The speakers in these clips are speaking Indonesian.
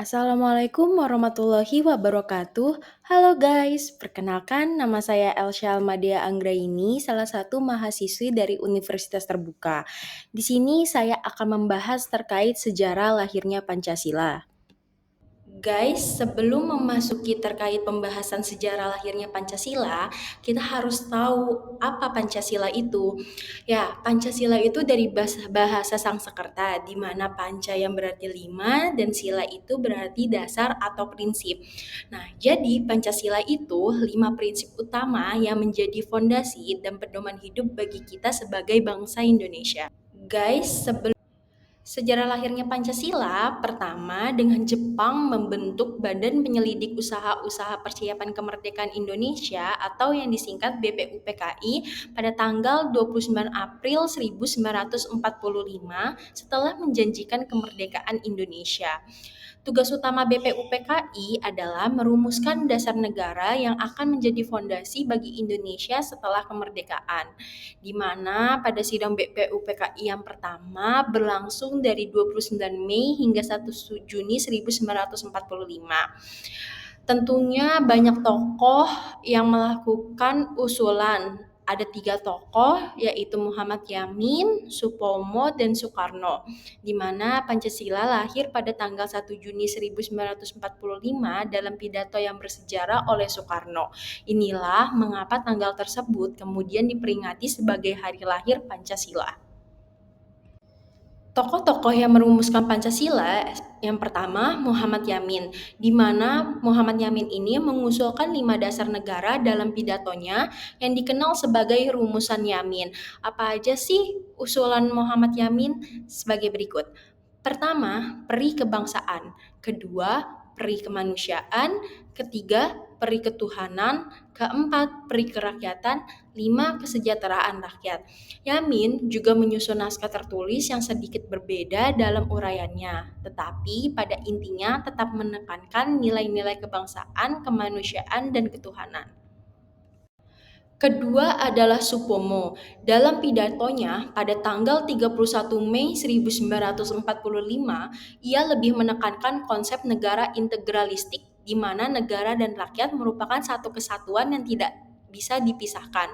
Assalamualaikum warahmatullahi wabarakatuh. Halo guys, perkenalkan nama saya Elsya Almadia Anggraini, salah satu mahasiswi dari Universitas Terbuka. Di sini saya akan membahas terkait sejarah lahirnya Pancasila. Guys, sebelum memasuki terkait pembahasan sejarah lahirnya Pancasila, kita harus tahu apa Pancasila itu. Ya, Pancasila itu dari bahasa Sanskerta, di mana panca yang berarti 5 dan sila itu berarti dasar atau prinsip. Nah, jadi Pancasila itu 5 prinsip utama yang menjadi fondasi dan pedoman hidup bagi kita sebagai bangsa Indonesia. Guys, sejarah lahirnya Pancasila, pertama dengan Jepang membentuk Badan Penyelidik Usaha-Usaha Persiapan Kemerdekaan Indonesia atau yang disingkat BPUPKI pada tanggal 29 April 1945 setelah menjanjikan kemerdekaan Indonesia. Tugas utama BPUPKI adalah merumuskan dasar negara yang akan menjadi fondasi bagi Indonesia setelah kemerdekaan, di mana pada sidang BPUPKI yang pertama berlangsung dari 29 Mei hingga 1 Juni 1945. Tentunya banyak tokoh yang melakukan usulan. Ada 3 tokoh, yaitu Muhammad Yamin, Supomo, dan Soekarno, di mana Pancasila lahir pada tanggal 1 Juni 1945 dalam pidato yang bersejarah oleh Soekarno. Inilah mengapa tanggal tersebut kemudian diperingati sebagai hari lahir Pancasila. Tokoh-tokoh yang merumuskan Pancasila, yang pertama Muhammad Yamin, di mana Muhammad Yamin ini mengusulkan 5 dasar negara dalam pidatonya yang dikenal sebagai rumusan Yamin. Apa aja sih usulan Muhammad Yamin? Sebagai berikut. Pertama, peri kebangsaan. Kedua, peri kemanusiaan. Ketiga, peri ketuhanan. Keempat, peri kerakyatan. 5, kesejahteraan rakyat. Yamin juga menyusun naskah tertulis yang sedikit berbeda dalam uraiannya, tetapi pada intinya tetap menekankan nilai-nilai kebangsaan, kemanusiaan, dan ketuhanan. Kedua adalah Supomo. Dalam pidatonya pada tanggal 31 Mei 1945, ia lebih menekankan konsep negara integralistik di mana negara dan rakyat merupakan satu kesatuan yang tidak bisa dipisahkan.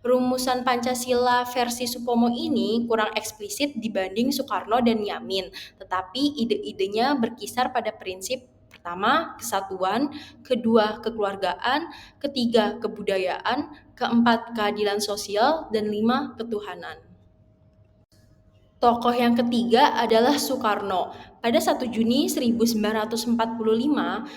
Rumusan Pancasila versi Supomo ini kurang eksplisit dibanding Soekarno dan Yamin, tetapi ide-idenya berkisar pada prinsip pertama, kesatuan, kedua, kekeluargaan, ketiga, kebudayaan, keempat, keadilan sosial, dan 5, ketuhanan. Tokoh yang ketiga adalah Soekarno. Pada 1 Juni 1945,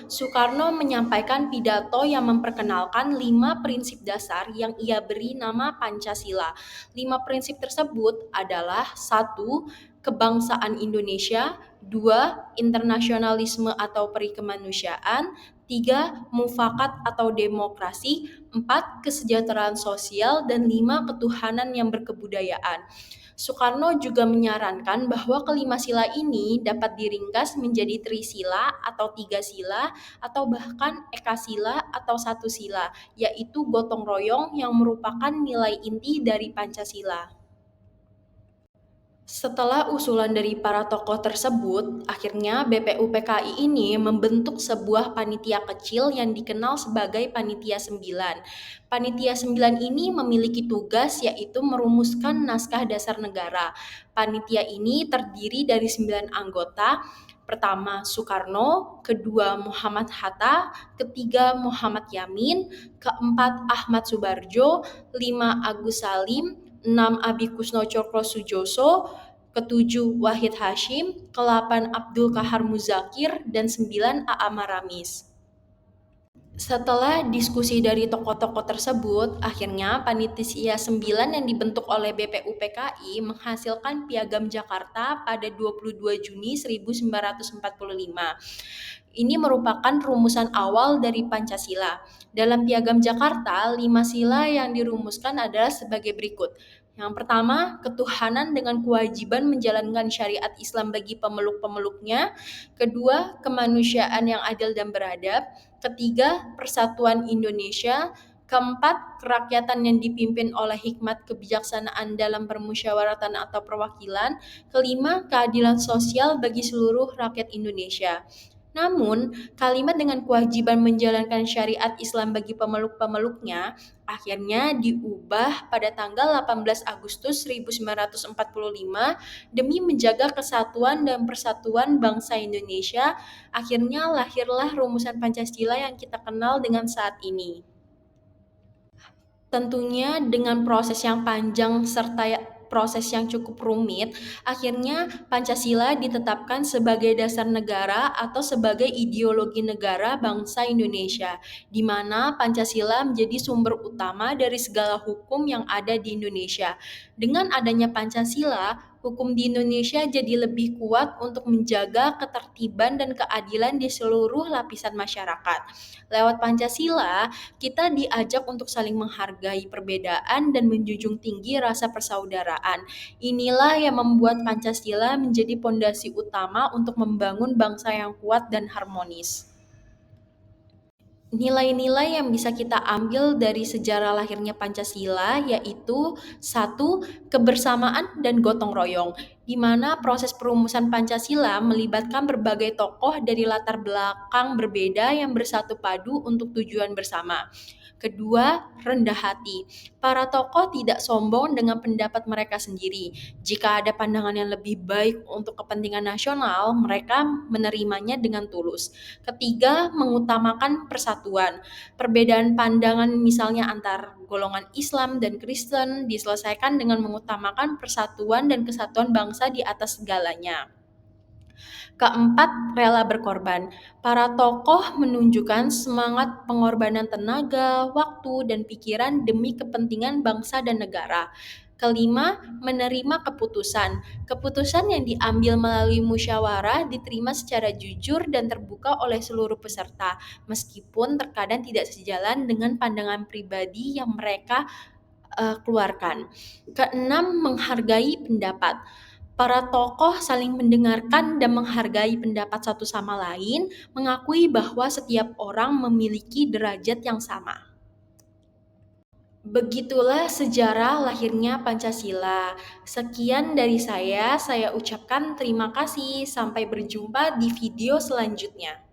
Soekarno menyampaikan pidato yang memperkenalkan 5 prinsip dasar yang ia beri nama Pancasila. 5 prinsip tersebut adalah 1. Kebangsaan Indonesia, 2. Internasionalisme atau perikemanusiaan, 3. Mufakat atau demokrasi, 4. Kesejahteraan sosial, dan 5. Ketuhanan yang berkebudayaan. Soekarno juga menyarankan bahwa kelima sila ini dapat diringkas menjadi trisila atau 3 sila atau bahkan ekasila atau 1 sila, yaitu gotong royong yang merupakan nilai inti dari Pancasila. Setelah usulan dari para tokoh tersebut, akhirnya BPUPKI ini membentuk sebuah panitia kecil yang dikenal sebagai Panitia 9. Panitia 9 ini memiliki tugas yaitu merumuskan naskah dasar negara. Panitia ini terdiri dari 9 anggota. Pertama Soekarno, kedua Muhammad Hatta, ketiga Muhammad Yamin, keempat Ahmad Subarjo, 5 Agus Salim, 6 Abi Kusno Cokro Sujoso, ketujuh Wahid Hashim, ke-8 Abdul Kahar Muzakir, dan 9 A.A. Maramis. Setelah diskusi dari tokoh-tokoh tersebut, akhirnya Panitia 9 yang dibentuk oleh BPUPKI menghasilkan Piagam Jakarta pada 22 Juni 1945. Ini merupakan rumusan awal dari Pancasila. Dalam Piagam Jakarta, 5 sila yang dirumuskan adalah sebagai berikut. Yang pertama, ketuhanan dengan kewajiban menjalankan syariat Islam bagi pemeluk-pemeluknya. Kedua, kemanusiaan yang adil dan beradab. Ketiga, persatuan Indonesia. Keempat, kerakyatan yang dipimpin oleh hikmat kebijaksanaan dalam permusyawaratan atau perwakilan. Kelima, keadilan sosial bagi seluruh rakyat Indonesia. Namun, kalimat dengan kewajiban menjalankan syariat Islam bagi pemeluk-pemeluknya akhirnya diubah pada tanggal 18 Agustus 1945 demi menjaga kesatuan dan persatuan bangsa Indonesia. Akhirnya lahirlah rumusan Pancasila yang kita kenal dengan saat ini. Tentunya dengan proses yang panjang serta proses yang cukup rumit, akhirnya Pancasila ditetapkan sebagai dasar negara atau sebagai ideologi negara bangsa Indonesia, di mana Pancasila menjadi sumber utama dari segala hukum yang ada di Indonesia. Dengan adanya Pancasila, hukum di Indonesia jadi lebih kuat untuk menjaga ketertiban dan keadilan di seluruh lapisan masyarakat. Lewat Pancasila, kita diajak untuk saling menghargai perbedaan dan menjunjung tinggi rasa persaudaraan. Inilah yang membuat Pancasila menjadi pondasi utama untuk membangun bangsa yang kuat dan harmonis. Nilai-nilai yang bisa kita ambil dari sejarah lahirnya Pancasila yaitu satu, kebersamaan dan gotong royong, di mana proses perumusan Pancasila melibatkan berbagai tokoh dari latar belakang berbeda yang bersatu padu untuk tujuan bersama. Kedua, rendah hati. Para tokoh tidak sombong dengan pendapat mereka sendiri. Jika ada pandangan yang lebih baik untuk kepentingan nasional, mereka menerimanya dengan tulus. Ketiga, mengutamakan persatuan. Perbedaan pandangan misalnya antar golongan Islam dan Kristen diselesaikan dengan mengutamakan persatuan dan kesatuan bangsa di atas segalanya. Keempat, rela berkorban. Para tokoh menunjukkan semangat pengorbanan tenaga, waktu, dan pikiran demi kepentingan bangsa dan negara. Kelima, menerima keputusan. Keputusan yang diambil melalui musyawarah diterima secara jujur dan terbuka oleh seluruh peserta, meskipun terkadang tidak sejalan dengan pandangan pribadi yang mereka keluarkan. Keenam, menghargai pendapat. Para tokoh saling mendengarkan dan menghargai pendapat satu sama lain, mengakui bahwa setiap orang memiliki derajat yang sama. Begitulah sejarah lahirnya Pancasila. Sekian dari saya ucapkan terima kasih. Sampai berjumpa di video selanjutnya.